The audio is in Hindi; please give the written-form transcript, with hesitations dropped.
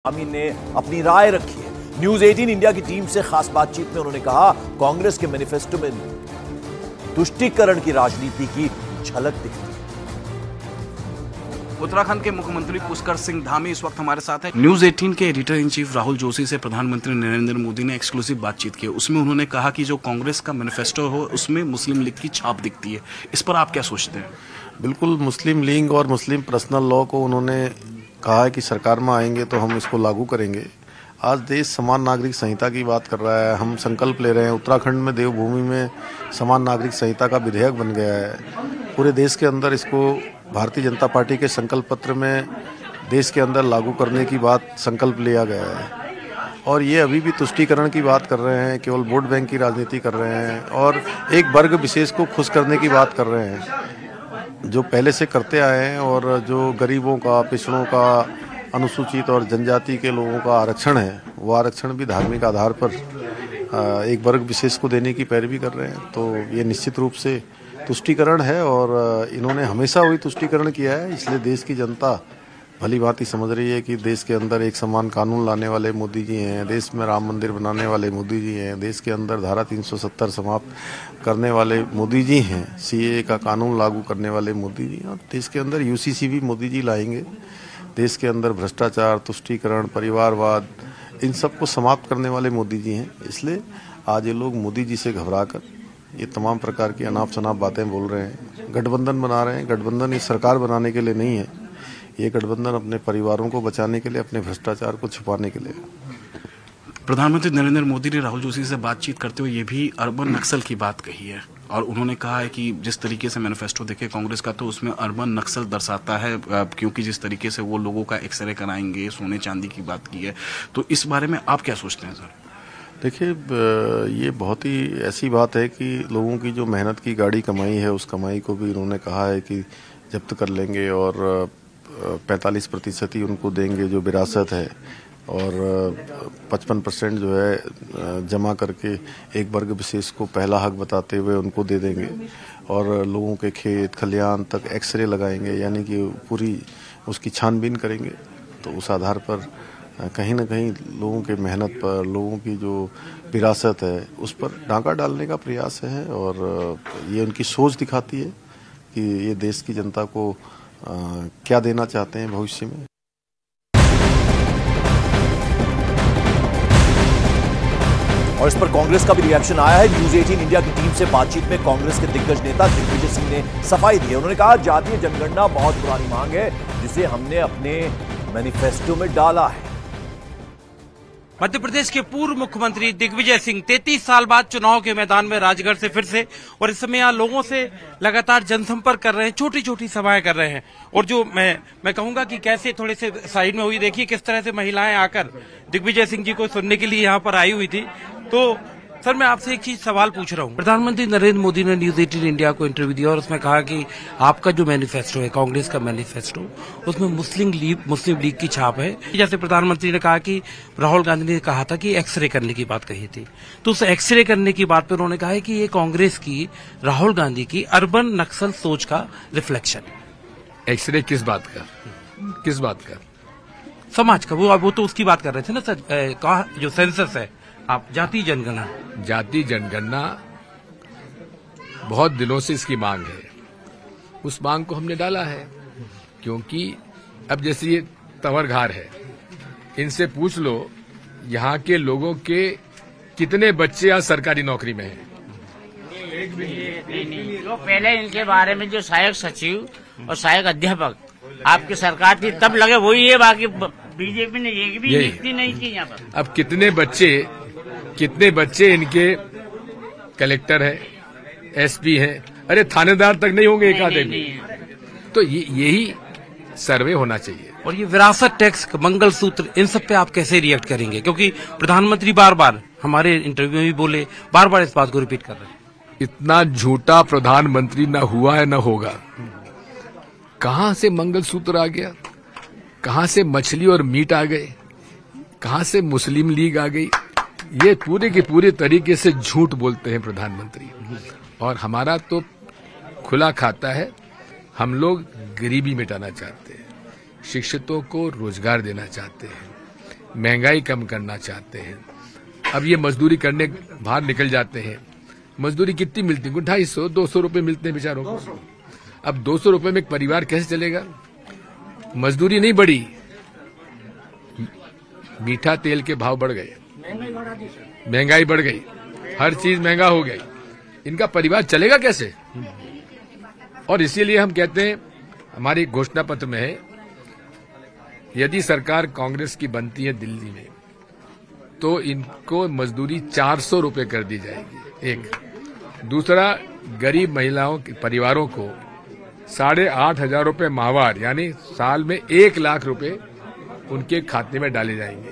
आमीन ने अपनी राय रखी है। न्यूज 18 इंडिया की टीम से खास बातचीत में उन्होंने कहा, कांग्रेस के मैनिफेस्टो में तुष्टीकरण की राजनीति की झलक दिखती है। उत्तराखंड के मुख्यमंत्री पुष्कर सिंह धामी इस वक्त हमारे साथ हैं। न्यूज 18 के editor in chief Rahul Joshi से प्रधानमंत्री नरेंद्र मोदी ने एक्सक्लूसिव बातचीत की। उसमें उन्होंने कहा कि जो कांग्रेस का मैनिफेस्टो हो उसमें मुस्लिम लीग की छाप दिखती है। इस पर आप क्या सोचते हैं? बिल्कुल, मुस्लिम लीग और मुस्लिम पर्सनल लॉ को उन्होंने कहा है कि सरकार में आएंगे तो हम इसको लागू करेंगे। आज देश समान नागरिक संहिता की बात कर रहा है, हम संकल्प ले रहे हैं। उत्तराखंड में देवभूमि में समान नागरिक संहिता का विधेयक बन गया है। पूरे देश के अंदर इसको भारतीय जनता पार्टी के संकल्प पत्र में देश के अंदर लागू करने की बात संकल्प लिया गया है। और ये अभी भी तुष्टीकरण की बात कर रहे हैं, केवल वोट बैंक की राजनीति कर रहे हैं और एक वर्ग विशेष को खुश करने की बात कर रहे हैं, जो पहले से करते आए हैं। और जो गरीबों का, पिछड़ों का, अनुसूचित और जनजाति के लोगों का आरक्षण है, वो आरक्षण भी धार्मिक आधार पर एक वर्ग विशेष को देने की पैरवी कर रहे हैं। तो ये निश्चित रूप से तुष्टीकरण है और इन्होंने हमेशा वही तुष्टीकरण किया है। इसलिए देश की जनता भली भांति समझ रही है कि देश के अंदर एक समान कानून लाने वाले मोदी जी हैं, देश में राम मंदिर बनाने वाले मोदी जी हैं, देश के अंदर धारा 370 समाप्त करने वाले मोदी जी हैं, सीएए का कानून लागू करने वाले मोदी जी हैं और देश के अंदर यूसीसी भी मोदी जी लाएंगे। देश के अंदर भ्रष्टाचार, तुष्टीकरण, परिवारवाद, इन सबको समाप्त करने वाले मोदी जी हैं। इसलिए आज ये लोग मोदी जी से घबराकर ये तमाम प्रकार की अनाप शनाप बातें बोल रहे हैं, गठबंधन बना रहे हैं। गठबंधन इस सरकार बनाने के लिए नहीं है, ये गठबंधन अपने परिवारों को बचाने के लिए, अपने भ्रष्टाचार को छुपाने के लिए। प्रधानमंत्री नरेंद्र मोदी ने राहुल जोशी से बातचीत करते हुए ये भी अर्बन नक्सल की बात कही है और उन्होंने कहा है कि जिस तरीके से मैनिफेस्टो देखे कांग्रेस का, तो उसमें अर्बन नक्सल दर्शाता है, क्योंकि जिस तरीके से वो लोगों का एक्सरे कराएंगे, सोने चांदी की बात की है। तो इस बारे में आप क्या सोचते हैं सर? देखिए, ये बहुत ही ऐसी बात है कि लोगों की जो मेहनत की गाड़ी कमाई है, उस कमाई को भी उन्होंने कहा है कि जब्त कर लेंगे और 45% ही उनको देंगे जो विरासत है और 55% जो है जमा करके एक वर्ग विशेष को पहला हक बताते हुए उनको दे देंगे और लोगों के खेत खलियान तक एक्सरे लगाएंगे, यानी कि पूरी उसकी छानबीन करेंगे। तो उस आधार पर कहीं ना कहीं लोगों के मेहनत पर, लोगों की जो विरासत है, उस पर डाका डालने का प्रयास है और ये उनकी सोच दिखाती है कि ये देश की जनता को क्या देना चाहते हैं भविष्य में। और इस पर कांग्रेस का भी रिएक्शन आया है। न्यूज 18 इंडिया की टीम से बातचीत में कांग्रेस के दिग्गज नेता दिग्विजय सिंह ने सफाई दी है। उन्होंने कहा, जातीय जनगणना बहुत पुरानी मांग है जिसे हमने अपने मैनिफेस्टो में डाला है। मध्य प्रदेश के पूर्व मुख्यमंत्री दिग्विजय सिंह 33 साल बाद चुनाव के मैदान में राजगढ़ से फिर से, और इस समय यहाँ लोगों से लगातार जनसंपर्क कर रहे हैं, छोटी छोटी सभाएं कर रहे हैं। और जो मैं कहूंगा कि कैसे थोड़े से साइड में हुई, देखिए किस तरह से महिलाएं आकर दिग्विजय सिंह जी को सुनने के लिए यहाँ पर आई हुई थी। तो सर, मैं आपसे एक चीज सवाल पूछ रहा हूँ। प्रधानमंत्री नरेंद्र मोदी ने न्यूज 18 इंडिया को इंटरव्यू दिया और उसमें कहा कि आपका जो मैनिफेस्टो है, कांग्रेस का मैनिफेस्टो, उसमें मुस्लिम लीग की छाप है। जैसे प्रधानमंत्री ने कहा कि राहुल गांधी ने कहा था कि एक्सरे करने की बात कही थी, तो उस एक्सरे करने की बात पर उन्होंने कहा है कि ये कांग्रेस की, राहुल गांधी की अर्बन नक्सल सोच का रिफ्लेक्शन है। एक्सरे किस बात का? किस बात का? समाज का। वो तो उसकी बात कर रहे थे ना सर, कहा जो सेंसस है, आप जाति जनगणना। जाति जनगणना बहुत दिनों से इसकी मांग है, उस मांग को हमने डाला है। क्योंकि अब जैसे ये तंवरघार है, इनसे पूछ लो यहाँ के लोगों के कितने बच्चे यहाँ सरकारी नौकरी में हैं। तो पहले इनके बारे में जो सहायक सचिव और सहायक अध्यापक आपकी सरकार थी तब लगे वही है, बाकी बीजेपी ने एक भी नियुक्ति नहीं की यहाँ पर। अब कितने बच्चे इनके कलेक्टर है, एसपी है, अरे थानेदार तक नहीं होंगे एक आधे में। तो यही सर्वे होना चाहिए। और ये विरासत टैक्स, मंगलसूत्र, इन सब पे आप कैसे रिएक्ट करेंगे? क्योंकि प्रधानमंत्री बार बार हमारे इंटरव्यू में भी बोले, बार बार इस बात को रिपीट कर रहे हैं। इतना झूठा प्रधानमंत्री न हुआ है न होगा। कहां से मंगलसूत्र आ गया, कहां से मछली और मीट आ गए, कहां से मुस्लिम लीग आ गई? ये पूरे के पूरे तरीके से झूठ बोलते हैं प्रधानमंत्री। और हमारा तो खुला खाता है, हम लोग गरीबी मिटाना चाहते हैं, शिक्षितों को रोजगार देना चाहते हैं, महंगाई कम करना चाहते हैं। अब ये मजदूरी करने बाहर निकल जाते हैं, मजदूरी कितनी मिलती है? 250-200 रुपए मिलते हैं बेचारों को। अब 200 रुपए में एक परिवार कैसे चलेगा? मजदूरी नहीं बढ़ी, मीठा तेल के भाव बढ़ गए, महंगाई बढ़ गई, हर चीज महंगा हो गई, इनका परिवार चलेगा कैसे? और इसीलिए हम कहते हैं, हमारे घोषणा पत्र में है, यदि सरकार कांग्रेस की बनती है दिल्ली में तो इनको मजदूरी 400 रुपए कर दी जाएगी। एक दूसरा, गरीब महिलाओं के परिवारों को 8,500 रुपए माहवार यानी साल में 1 लाख रुपए उनके खाते में डाले जाएंगे।